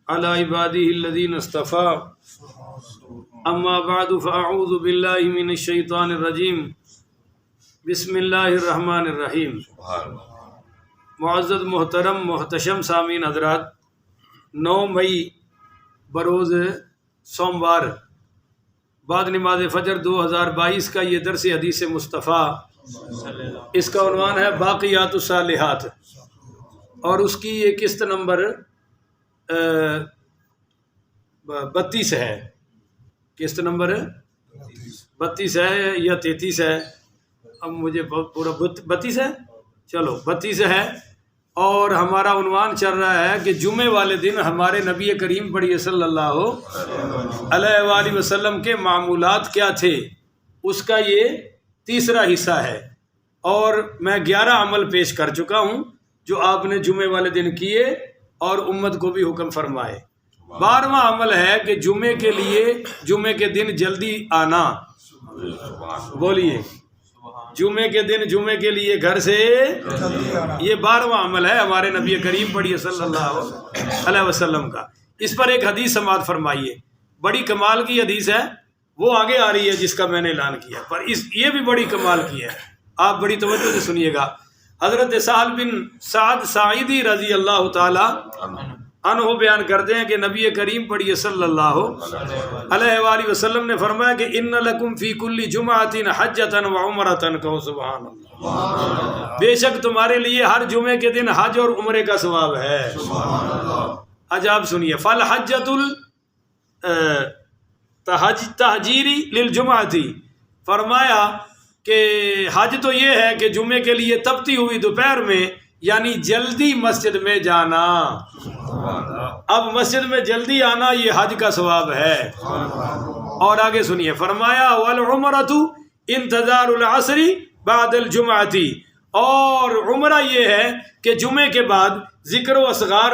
على عباده الذين اصطفى اما بعد فاعوذ بالله من الشیطان الرجیم بسم اللہ الرحمن الرحیم۔ معزز محترم محتشم سامعین حضرات، 9 مئی بروز سوموار بعد نماز فجر 2022 کا یہ درس حدیث مصطفیٰ، اس کا عنوان ہے باقیات الصالحات، اور اس کی یہ قسط نمبر 32 ہے۔ قسط نمبر 32 ہے یا 33 ہے، اب مجھے پورا 32 ہے، چلو 32 ہے۔ اور ہمارا عنوان چل رہا ہے کہ جمعے والے دن ہمارے نبی کریم پڑھیے صلی اللہ علیہ وآلہ وسلم کے معمولات کیا تھے، اس کا یہ تیسرا حصہ ہے۔ اور میں 11 عمل پیش کر چکا ہوں جو آپ نے جمعے والے دن کیے اور امت کو بھی حکم فرمائے۔ 12واں عمل ہے کہ جمعے کے لیے جمعے کے دن جلدی آنا، بولیے جمعے کے دن جمعے کے لیے گھر سے، یہ 12واں عمل ہے ہمارے نبی کریم پڑھیے صلی اللہ علیہ وسلم کا۔ اس پر ایک حدیث سماعت فرمائیے، بڑی کمال کی حدیث ہے، وہ آگے آ رہی ہے جس کا میں نے اعلان کیا، پر یہ بھی بڑی کمال کی ہے، آپ بڑی توجہ سے سنیے گا۔ حضرت سہل بن سعد ساعدی رضی اللہ تعالی عنہ بیان کرتے ہیں کہ نبی کریم پڑھیے صلی اللہ علیہ وآلہ وسلم نے فرمایا کہ ان لکم فی کل جمعۃ حجۃ و عمرۃ، کہو سبحان اللہ، بے شک تمہارے لیے ہر جمعے کے دن حج اور عمرے کا ثواب ہے۔ اچھا آپ سنیے، فالحجۃ التہجیری للجمعۃ، فرمایا کہ حج تو یہ ہے کہ جمعے کے لیے تپتی ہوئی دوپہر میں، یعنی جلدی مسجد میں جانا۔ اب مسجد میں جلدی آنا یہ حج کا ثواب ہے۔ اور آگے سنیے، فرمایا والعمرۃ انتظار العصر بعد الجمعۃ، اور عمرہ یہ ہے کہ جمعے کے بعد ذکر و اذکار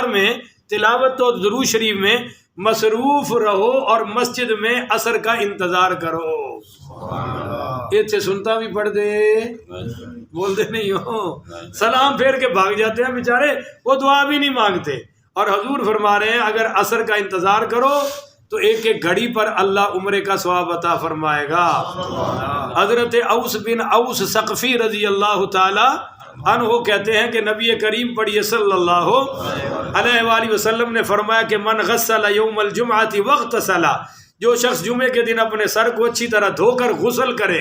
میں، تلاوت و درود شریف میں مصروف رہو اور مسجد میں عصر کا انتظار کرو۔ اتنے سنتا بھی پڑھ دے، بولتے نہیں ہو، سلام پھیر کے بھاگ جاتے ہیں بیچارے، وہ دعا بھی نہیں مانگتے۔ اور حضور فرما رہے ہیں اگر عصر کا انتظار کرو تو ایک ایک گھڑی پر اللہ عمرے کا ثواب عطا فرمائے گا۔ حضرت اوس بن اوس ثقفی رضی اللہ تعالی عنہ کہتے ہیں کہ نبی کریم پڑھیے صلی اللہ علیہ وآلہ وسلم نے فرمایا کہ من غسل یوم الجمعۃ واغتسل، جو شخص جمعے کے دن اپنے سر کو اچھی طرح دھو کر غسل کرے،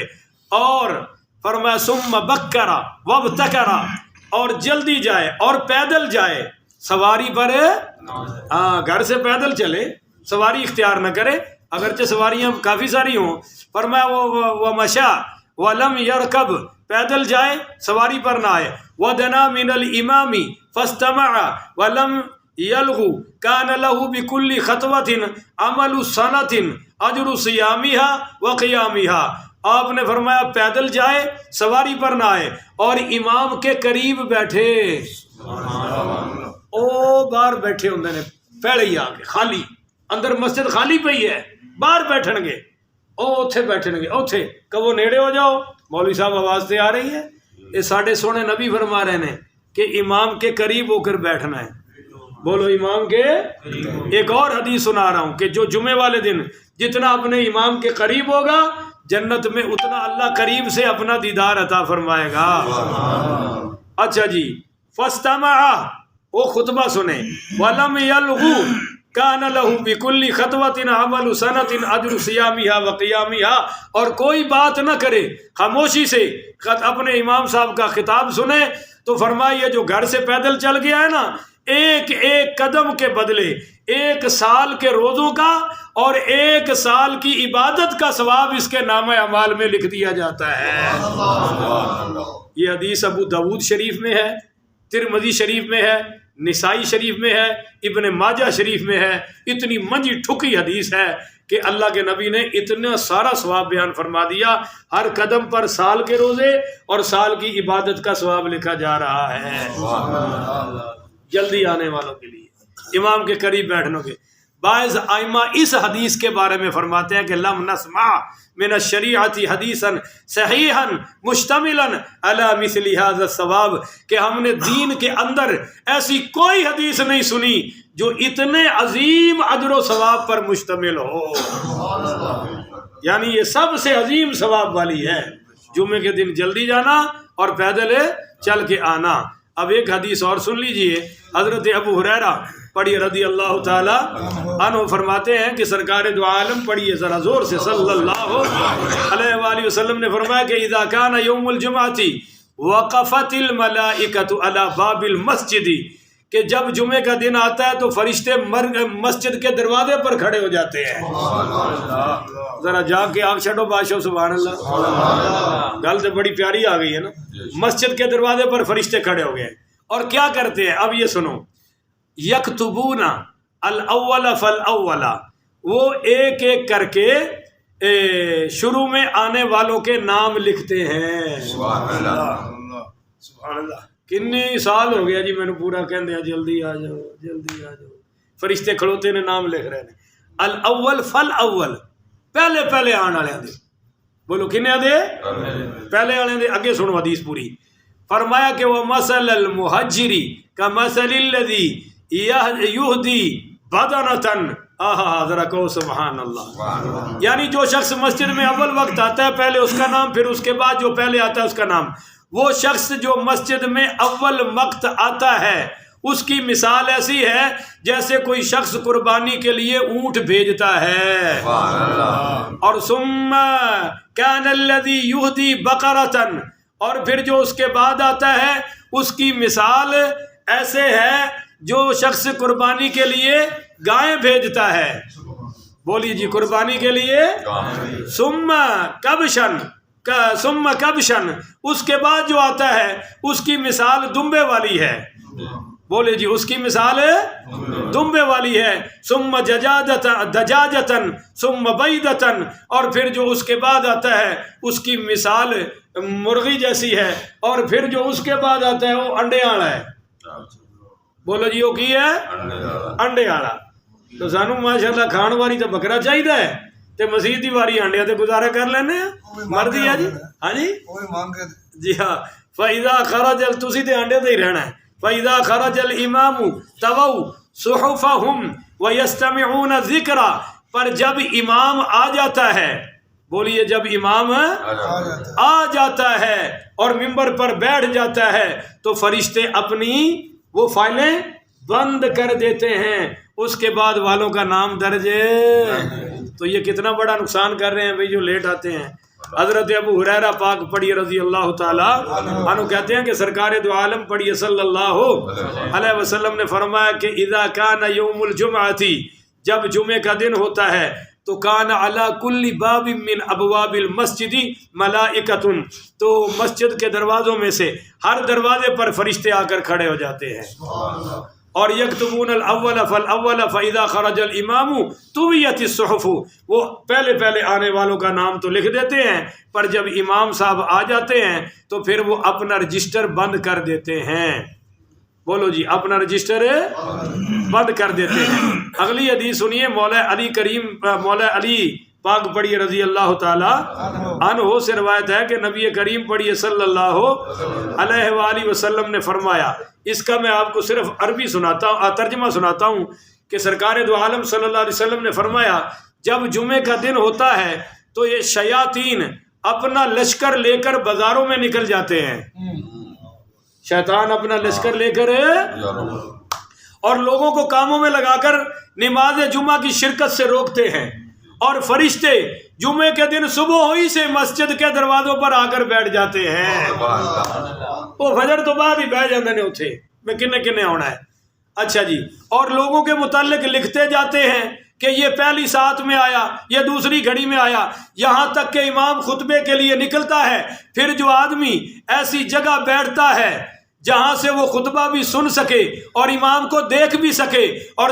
اور فرمایا ثم بکر وابتکر، اور جلدی جائے اور پیدل جائے، سواری پر، گھر سے پیدل چلے، سواری اختیار نہ کرے اگرچہ سواریاں کافی ساری ہوں، فرمایا وہ مشا ولم یرکب، پیدل جائے سواری پر نہ آئے، ودنا من الامام فاستمع ولم یلغو کان له بکل خطوۃ عمل سنۃ اجر صیامها وقیامها۔ آپ نے فرمایا پیدل جائے سواری پر نہ آئے اور امام کے قریب بیٹھے، او باہر بیٹھے ہوں نے پیڑے ہی آ کے، خالی اندر مسجد خالی پئی ہے، باہر بیٹھن گے، او اتھے بیٹھن گے، اتھے کبو نیڑے ہو جاؤ، مولوی صاحب آواز تے آ رہی ہے، یہ ساڑھے سونے نبی فرما رہے ہیں کہ امام کے قریب ہو کر بیٹھنا ہے، بولو امام کے۔ ایک اور حدیث سنا رہا ہوں کہ جو جمعے والے دن جتنا اپنے امام کے قریب ہوگا جنت میں اتنا اللہ قریب سے اپنا دیدار عطا فرمائے گا۔ اچھا جی، فاستمع، وہ خطبہ سنے، ولم یلغو کان لہ بکل خطوۃ عمل سنۃ اجر صیامها وقیامها، اور کوئی بات نہ کرے، خاموشی سے اپنے امام صاحب کا خطاب سنے تو فرمائیے جو گھر سے پیدل چل گیا ہے نا، ایک ایک قدم کے بدلے 1 سال کے روزوں کا اور 1 سال کی عبادت کا ثواب اس کے نامہ اعمال میں لکھ دیا جاتا ہے۔ یہ حدیث ابو داود شریف میں ہے، ترمذی شریف میں ہے، نسائی شریف میں ہے، ابن ماجہ شریف میں ہے۔ اتنی منجی ٹھکی حدیث ہے کہ اللہ کے نبی نے اتنا سارا ثواب بیان فرما دیا، ہر قدم پر سال کے روزے اور سال کی عبادت کا ثواب لکھا جا رہا ہے جلدی آنے والوں کے لیے، امام کے قریب بیٹھنے کے۔ بعض ائمہ اس حدیث کے بارے میں فرماتے ہیں کہ لم نسمع من الشریعت حدیثا صحیحا مشتملا علی مثل هذا الثواب، کہ ہم نے دین کے اندر ایسی کوئی حدیث نہیں سنی جو اتنے عظیم اجر و ثواب پر مشتمل ہو. یعنی یہ سب سے عظیم ثواب والی ہے، جمعے کے دن جلدی جانا اور پیدل چل کے آنا. اب ایک حدیث اور سن لیجئے. حضرت ابو ہریرہ پڑھیے رضی اللہ تعالی عنہ فرماتے ہیں کہ سرکار دو عالم پڑھیے ذرا زور سے صلی اللہ علیہ وآلہ وسلم نے فرمایا کہ اذا کان یوم الجمعۃ وقفت الملائکۃ علی باب المسجد، کہ جب جمعے کا دن آتا ہے تو فرشتے مسجد کے دروازے پر کھڑے ہو جاتے ہیں. ذرا جا کے آنکھ چھٹو بادشاہ سبحان اللہ، گل تو بڑی پیاری آ گئی ہے نا. مسجد کے دروازے پر فرشتے کھڑے ہو گئے اور کیا کرتے ہیں؟ اب یہ سنو، یکتبون الاول فالاول، وہ ایک ایک کر کے شروع میں آنے والوں کے نام لکھتے ہیں. سبحان اللہ. کتنے سال ہو گیا جی میں نے پورا کہہ دیا جلدی آ جاؤ جلدی آ جاؤ، فرشتے کھڑوتے نے نام لکھ رہے ہیں. الاول فالاول، پہلے پہلے آنے والے دے. بولو کنے دے؟ پہلے والے دے. اگے سنو حدیث پوری. فرمایا کہ وہ مثل المہجری کمثل الذی یہدی بدنۃ. ذرا کہو سبحان اللہ. یعنی جو شخص مسجد میں اول وقت آتا ہے پہلے اس کا نام، پھر اس کے بعد جو پہلے آتا ہے اس کا نام. وہ شخص جو مسجد میں اول وقت آتا ہے اس کی مثال ایسی ہے جیسے کوئی شخص قربانی کے لیے اونٹ بھیجتا ہے. اور ثم کان الذی یہدی بقرۃ، اور پھر جو اس کے بعد آتا ہے اس کی مثال ایسے ہے جو شخص قربانی کے لیے گائیں بھیجتا ہے. بولیے جی قربانی کے لیے. ثم کبشن، ثم کبشن، اس کے بعد جو آتا ہے اس کی مثال دمبے والی ہے. بولے جی اس کی مثال دمبے والی ہے. ثم دجاجتن ثم بیدتن، اور پھر جو اس کے بعد آتا ہے اس کی مثال مرغی جیسی ہے، اور پھر جو اس کے بعد آتا ہے وہ انڈے والا ہے. بولو جی وہ کی ہے؟ انڈے والا. تو سانو ماشاءاللہ کھان والی تو بکرا چاہیے ہے تے مسیح دی واری انڈے تے گزارا کر لینے ہیں. مرضی ہے جی. ہاں جی جی ہاں. فَإِذَا خَرَجَ، تُسی تے انڈے تے ہی رہنا ہے. فَإِذَا خَرَجَ الْإِمَامُ تَوَوْا صُحُفَهُمْ وَيَسْتَمِعُونَ ذِكْرَ، پر جب امام آ جاتا ہے، بولیے جب امام آ جاتا ہے اور ممبر پر بیٹھ جاتا ہے تو فرشتے اپنی وہ فائلیں بند کر دیتے ہیں. اس کے بعد والوں کا نام درج. تو یہ کتنا بڑا نقصان کر رہے ہیں بھئی جو لیٹ آتے ہیں. حضرت ابو ہریرہ پاک پڑھیے رضی اللہ تعالیٰ عنہ کہتے ہیں کہ سرکار دو عالم پڑھیے صلی اللہ علیہ وسلم نے فرمایا کہ اذا کان یوم الجمعۃ، جب جمعے کا دن ہوتا ہے تو کان علی کل باب من ابواب المسجد ملائکۃ، تو مسجد کے دروازوں میں سے ہر دروازے پر فرشتے آ کر کھڑے ہو جاتے ہیں. اور یکتبون الاول فالاول فاذا خرج الامام طویت الصحف، وہ پہلے پہلے آنے والوں کا نام تو لکھ دیتے ہیں، پر جب امام صاحب آ جاتے ہیں تو پھر وہ اپنا رجسٹر بند کر دیتے ہیں. بولو جی اپنا رجسٹر بند کر دیتے ہیں. اگلی حدیث سنیے. مولا علی پاک پڑھیے رضی اللہ تعالیٰ عنہ سے روایت ہے کہ نبی کریم پڑھیے صلی اللہ علیہ وآلہ وسلم نے فرمایا، اس کا میں آپ کو صرف عربی سناتا ہوں، ترجمہ سناتا ہوں، کہ سرکار دو عالم صلی اللہ علیہ وسلم نے فرمایا جب جمعے کا دن ہوتا ہے تو یہ شیاطین اپنا لشکر لے کر بازاروں میں نکل جاتے ہیں. شیطان اپنا لشکر لے کر اور لوگوں کو کاموں میں لگا کر نماز جمعہ کی شرکت سے روکتے ہیں، اور فرشتے جمعے کے دن صبح ہی سے مسجد کے دروازوں پر آ کر بیٹھ جاتے ہیں. وہ فجر تو بعد ہی بیٹھ جاتے ہیں اتھے میں کنے آنا ہے. اچھا جی. اور لوگوں کے متعلق لکھتے جاتے ہیں کہ یہ پہلی ساتھ میں آیا، یہ دوسری گھڑی میں آیا، یہاں تک کہ امام خطبے کے لیے نکلتا ہے. پھر جو آدمی ایسی جگہ بیٹھتا ہے جہاں سے وہ خطبہ بھی سن سکے اور امام کو دیکھ بھی سکے، اور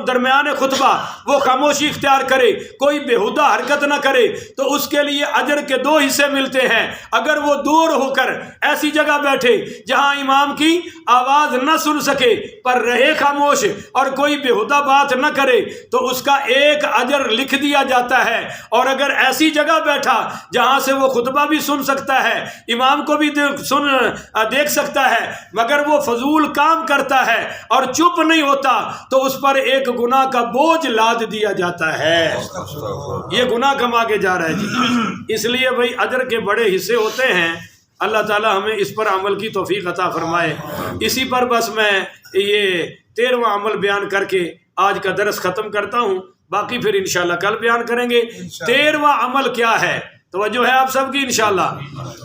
درمیان خطبہ وہ خاموشی اختیار کرے، کوئی بےہودہ حرکت نہ کرے، تو اس کے لیے اجر کے 2 حصے ملتے ہیں۔ اگر وہ دور ہو کر ایسی جگہ بیٹھے جہاں امام کی آواز نہ سن سکے پر رہے خاموش اور کوئی بےہودہ بات نہ کرے تو اس کا 1 اجر لکھ دیا جاتا ہے، اور اگر ایسی جگہ بیٹھا جہاں سے وہ خطبہ بھی سن سکتا ہے، امام کو بھی دیکھ سکتا ہے، مگر وہ فضول کام کرتا ہے اور چپ نہیں ہوتا، تو اس پر 1 گناہ کا بوجھ لاد دیا جاتا ہے۔ یہ گناہ کم آگے جا رہا ہے جی۔ اس لیے بھائی اجر کے بڑے حصے ہوتے ہیں، اللہ تعالی ہمیں اس پر عمل کی توفیق عطا فرمائے۔ اسی پر بس میں یہ 13واں عمل بیان کر کے آج کا درس ختم کرتا ہوں، باقی پھر انشاءاللہ کل بیان کریں گے۔ 13واں عمل کیا ہے؟ توجہ ہے آپ سب کی انشاءاللہ۔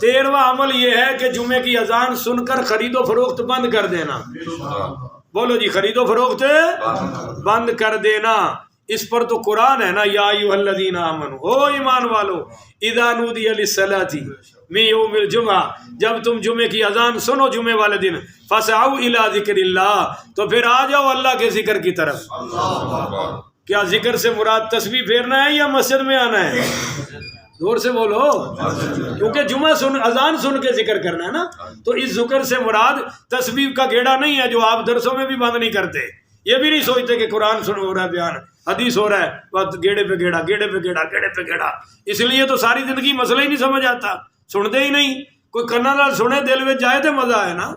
13واں عمل یہ ہے کہ جمعے کی اذان سن کر خرید و فروخت بند کر دینا۔ بولو جی، خرید و فروخت بند کر دینا۔ اس پر تو قرآن ہے نا، یا ایھا الذین آمنوا، او ایمان والو، اذا نودی للصلاۃ من یوم الجمعہ، جب تم جمعے کی اذان سنو جمعے والے دن، فسعوا الی ذکر اللہ، تو پھر آ جاؤ اللہ کے ذکر کی طرف۔ کیا ذکر سے مراد تسبیح پھیرنا ہے یا مسجد میں آنا ہے؟ زور سے بولو، کیونکہ جمعہ اذان سن کے ذکر کرنا ہے نا، تو اس ذکر سے مراد تسبیح کا گیڑا نہیں ہے جو آپ درسوں میں بھی بند نہیں کرتے۔ یہ بھی نہیں سوچتے کہ قرآن ہو رہا ہے بیان، حدیث ہو رہا ہے، بس گیڑے پہ گیڑا، گیڑے پہ گیڑا، گیڑے پہ گیڑا۔ اس لیے تو ساری زندگی مسئلہ ہی نہیں سمجھ آتا، سنتے ہی نہیں۔ کوئی کنا نال سنے دل میں جائے تو مزہ آئے نا۔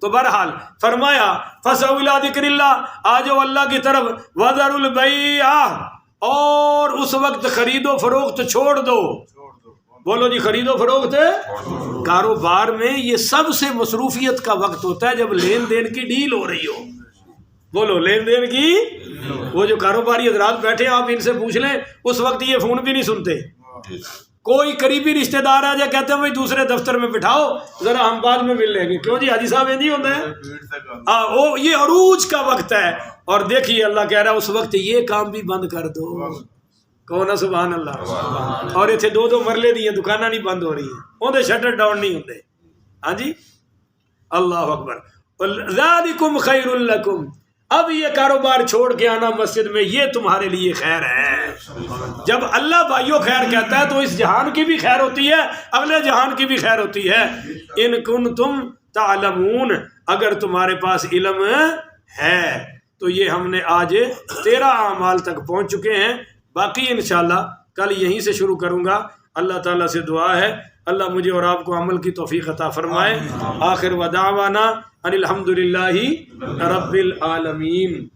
تو بہرحال فرمایا فسعوا الی ذکر اللہ، آ جاؤ اللہ کی طرف، وذروا البیع، اور اس وقت خرید و فروخت چھوڑ دو۔ بولو جی، خرید و فروخت۔ کاروبار میں یہ سب سے مصروفیت کا وقت ہوتا ہے جب لین دین کی ڈیل ہو رہی ہو۔ بولو، لین دین کی۔ وہ جو کاروباری حضرات بیٹھے ہیں، آپ ان سے پوچھ لیں، اس وقت یہ فون بھی نہیں سنتے۔ کوئی قریبی رشتہ دار آ جائے، کہتے ہیں بھائی دوسرے دفتر میں بٹھاؤ، ذرا ہم بعد میں مل لیں گے۔ کیوں جی، حاجی صاحب نہیں ہوتے ہیں؟ یہ عروج کا وقت ہے، اور دیکھیے اللہ کہہ رہا ہے اس وقت یہ کام بھی بند کر دو۔ کون سبحان اللہ۔ اور اتنے 2 مرلے دی دکانیں نہیں بند ہو رہی ہیں، اندر شٹر ڈاؤن نہیں ہوتے۔ ہاں جی، اللہ اکبر۔ ذالکم خیر لکم، اب یہ کاروبار چھوڑ کے آنا مسجد میں، یہ تمہارے لیے خیر ہے۔ جب اللہ بھائیوں خیر کہتا ہے تو اس جہان کی بھی خیر ہوتی ہے، اگلے جہان کی بھی خیر ہوتی ہے۔ ان کنتم تعلمون، اگر تمہارے پاس علم ہے۔ تو یہ ہم نے آج 13 اعمال تک پہنچ چکے ہیں، باقی انشاءاللہ کل یہیں سے شروع کروں گا۔ اللہ تعالیٰ سے دعا ہے اللہ مجھے اور آپ کو عمل کی توفیق عطا فرمائے۔ آخر ودعوانا ان الحمدللہ رب العالمین۔